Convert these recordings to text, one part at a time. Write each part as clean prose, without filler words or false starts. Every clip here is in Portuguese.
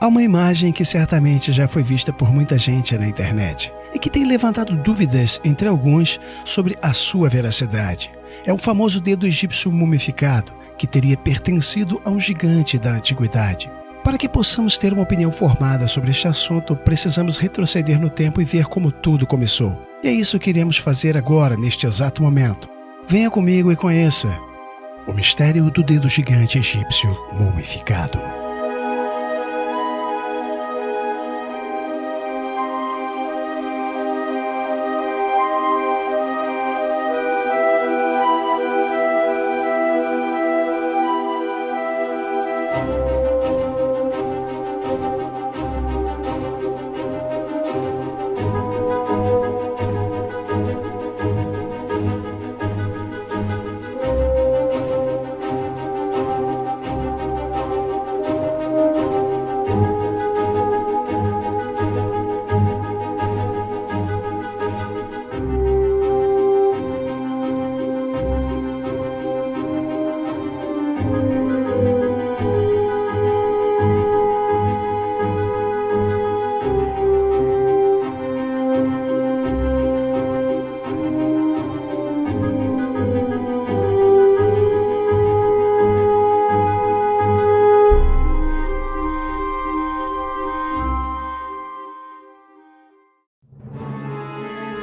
Há uma imagem que certamente já foi vista por muita gente na internet e que tem levantado dúvidas entre alguns sobre a sua veracidade. É o famoso dedo egípcio mumificado, que teria pertencido a um gigante da antiguidade. Para que possamos ter uma opinião formada sobre este assunto, precisamos retroceder no tempo e ver como tudo começou. E é isso que iremos fazer agora, neste exato momento. Venha comigo e conheça o mistério do dedo gigante egípcio mumificado.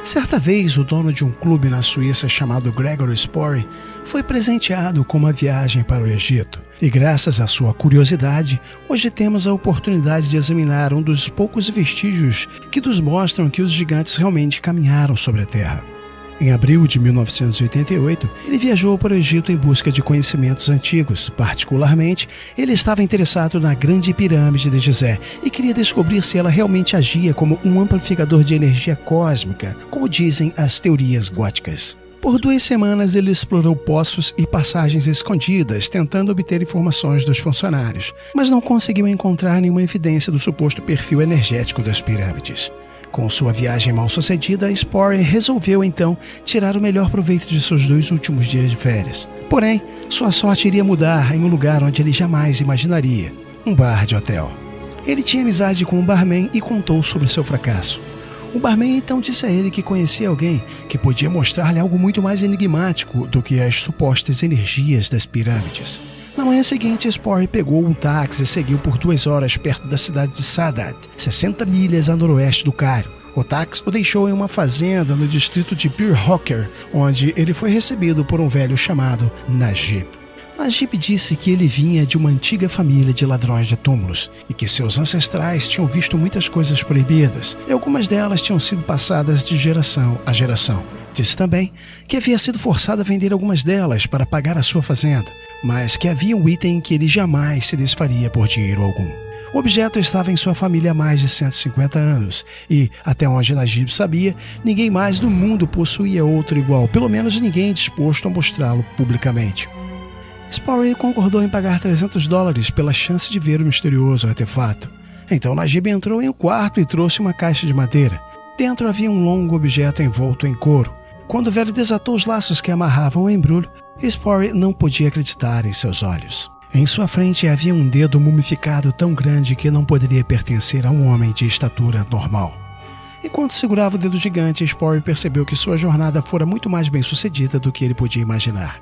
Certa vez, o dono de um clube na Suíça chamado Gregory Sporry foi presenteado com uma viagem para o Egito. E graças à sua curiosidade, hoje temos a oportunidade de examinar um dos poucos vestígios que nos mostram que os gigantes realmente caminharam sobre a Terra. Em abril de 1988, ele viajou para o Egito em busca de conhecimentos antigos. Particularmente, ele estava interessado na Grande Pirâmide de Gizé e queria descobrir se ela realmente agia como um amplificador de energia cósmica, como dizem as teorias góticas. Por 2 semanas, ele explorou poços e passagens escondidas, tentando obter informações dos funcionários, mas não conseguiu encontrar nenhuma evidência do suposto perfil energético das pirâmides. Com sua viagem mal sucedida, Sporry resolveu então tirar o melhor proveito de seus 2 últimos dias de férias. Porém, sua sorte iria mudar em um lugar onde ele jamais imaginaria: um bar de hotel. Ele tinha amizade com um barman e contou sobre seu fracasso. O barman então disse a ele que conhecia alguém que podia mostrar-lhe algo muito mais enigmático do que as supostas energias das pirâmides. Na manhã seguinte, Sporry pegou um táxi e seguiu por 2 horas perto da cidade de Saadat, 60 milhas a noroeste do Cairo. O táxi o deixou em uma fazenda no distrito de Bir Hoker, onde ele foi recebido por um velho chamado Najib. Najib disse que ele vinha de uma antiga família de ladrões de túmulos e que seus ancestrais tinham visto muitas coisas proibidas e algumas delas tinham sido passadas de geração a geração. Disse também que havia sido forçado a vender algumas delas para pagar a sua fazenda, mas que havia um item que ele jamais se desfaria por dinheiro algum. O objeto estava em sua família há mais de 150 anos e, até onde Najib sabia, ninguém mais do mundo possuía outro igual, pelo menos ninguém disposto a mostrá-lo publicamente. Sporry concordou em pagar $300 pela chance de ver o misterioso artefato. Então Najib entrou em um quarto e trouxe uma caixa de madeira. Dentro havia um longo objeto envolto em couro. Quando o velho desatou os laços que amarravam o embrulho, Sporry não podia acreditar em seus olhos. Em sua frente havia um dedo mumificado tão grande que não poderia pertencer a um homem de estatura normal. Enquanto segurava o dedo gigante, Sporry percebeu que sua jornada fora muito mais bem-sucedida do que ele podia imaginar.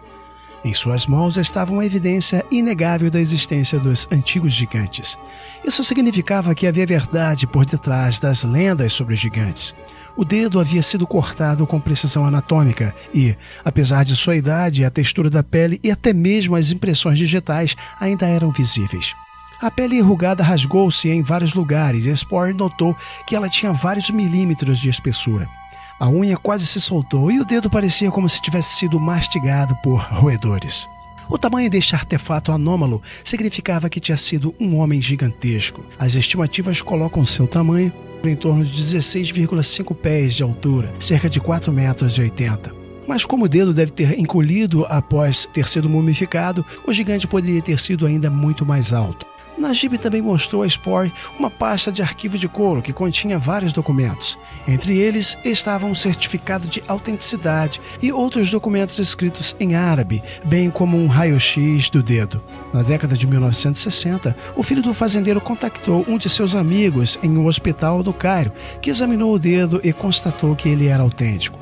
Em suas mãos estava uma evidência inegável da existência dos antigos gigantes. Isso significava que havia verdade por detrás das lendas sobre os gigantes. O dedo havia sido cortado com precisão anatômica e, apesar de sua idade, a textura da pele e até mesmo as impressões digitais ainda eram visíveis. A pele enrugada rasgou-se em vários lugares e Sporry notou que ela tinha vários milímetros de espessura. A unha quase se soltou e o dedo parecia como se tivesse sido mastigado por roedores. O tamanho deste artefato anômalo significava que tinha sido um homem gigantesco. As estimativas colocam seu tamanho em torno de 16,5 pés de altura, cerca de 4,80 metros. Mas como o dedo deve ter encolhido após ter sido mumificado, o gigante poderia ter sido ainda muito mais alto. Najib também mostrou a Spory uma pasta de arquivo de couro que continha vários documentos. Entre eles estavam um certificado de autenticidade e outros documentos escritos em árabe, bem como um raio-x do dedo. Na década de 1960, o filho do fazendeiro contactou um de seus amigos em um hospital do Cairo, que examinou o dedo e constatou que ele era autêntico.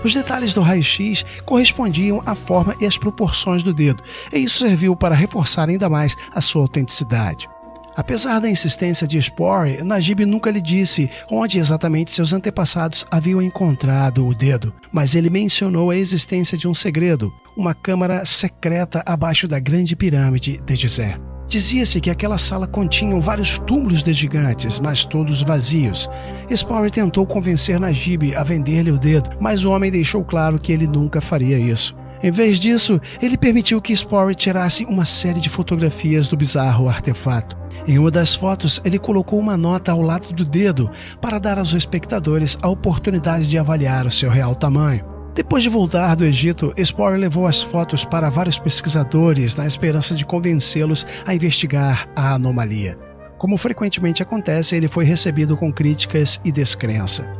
Os detalhes do raio-x correspondiam à forma e às proporções do dedo, e isso serviu para reforçar ainda mais a sua autenticidade. Apesar da insistência de Spory, Najib nunca lhe disse onde exatamente seus antepassados haviam encontrado o dedo, mas ele mencionou a existência de um segredo, uma câmara secreta abaixo da Grande Pirâmide de Gizé. Dizia-se que aquela sala continha vários túmulos de gigantes, mas todos vazios. Spory tentou convencer Najib a vender-lhe o dedo, mas o homem deixou claro que ele nunca faria isso. Em vez disso, ele permitiu que Spory tirasse uma série de fotografias do bizarro artefato. Em uma das fotos, ele colocou uma nota ao lado do dedo para dar aos espectadores a oportunidade de avaliar o seu real tamanho. Depois de voltar do Egito, Spory levou as fotos para vários pesquisadores na esperança de convencê-los a investigar a anomalia. Como frequentemente acontece, ele foi recebido com críticas e descrença.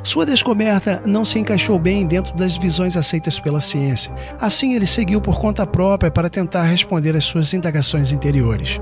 Sua descoberta não se encaixou bem dentro das visões aceitas pela ciência. Assim, ele seguiu por conta própria para tentar responder às suas indagações interiores.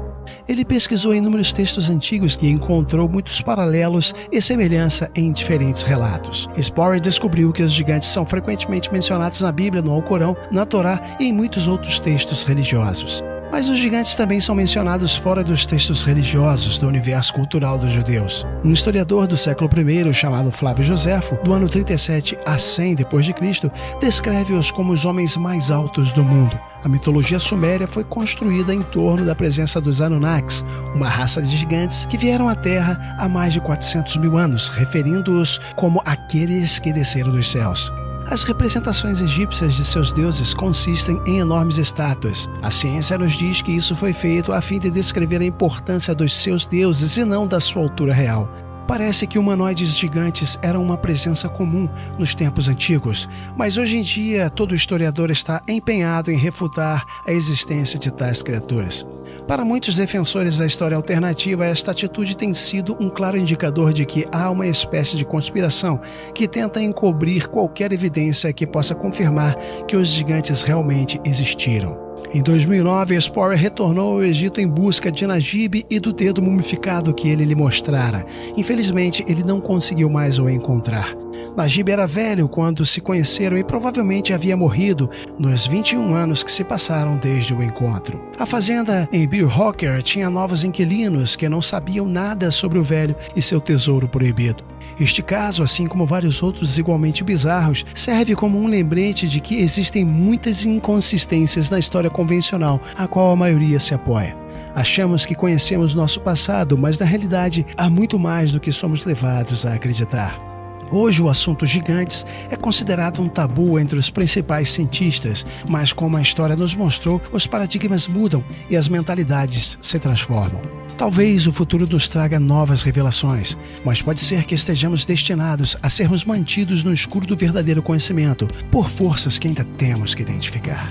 Ele pesquisou inúmeros textos antigos e encontrou muitos paralelos e semelhança em diferentes relatos. Spory descobriu que os gigantes são frequentemente mencionados na Bíblia, no Alcorão, na Torá e em muitos outros textos religiosos. Mas os gigantes também são mencionados fora dos textos religiosos do universo cultural dos judeus. Um historiador do século I, chamado Flávio Joséfo, do ano 37 a 100 d.C., descreve-os como os homens mais altos do mundo. A mitologia suméria foi construída em torno da presença dos Anunnakis, uma raça de gigantes que vieram à Terra há mais de 400 mil anos, referindo-os como aqueles que desceram dos céus. As representações egípcias de seus deuses consistem em enormes estátuas. A ciência nos diz que isso foi feito a fim de descrever a importância dos seus deuses e não da sua altura real. Parece que humanoides gigantes eram uma presença comum nos tempos antigos, mas hoje em dia todo historiador está empenhado em refutar a existência de tais criaturas. Para muitos defensores da história alternativa, esta atitude tem sido um claro indicador de que há uma espécie de conspiração que tenta encobrir qualquer evidência que possa confirmar que os gigantes realmente existiram. Em 2009, Spory retornou ao Egito em busca de Najib e do dedo mumificado que ele lhe mostrara. Infelizmente, ele não conseguiu mais o encontrar. Najib era velho quando se conheceram e provavelmente havia morrido nos 21 anos que se passaram desde o encontro. A fazenda em Beer Hawker tinha novos inquilinos que não sabiam nada sobre o velho e seu tesouro proibido. Este caso, assim como vários outros igualmente bizarros, serve como um lembrete de que existem muitas inconsistências na história convencional, a qual a maioria se apoia. Achamos que conhecemos nosso passado, mas na realidade há muito mais do que somos levados a acreditar. Hoje o assunto gigantes é considerado um tabu entre os principais cientistas, mas como a história nos mostrou, os paradigmas mudam e as mentalidades se transformam. Talvez o futuro nos traga novas revelações, mas pode ser que estejamos destinados a sermos mantidos no escuro do verdadeiro conhecimento por forças que ainda temos que identificar.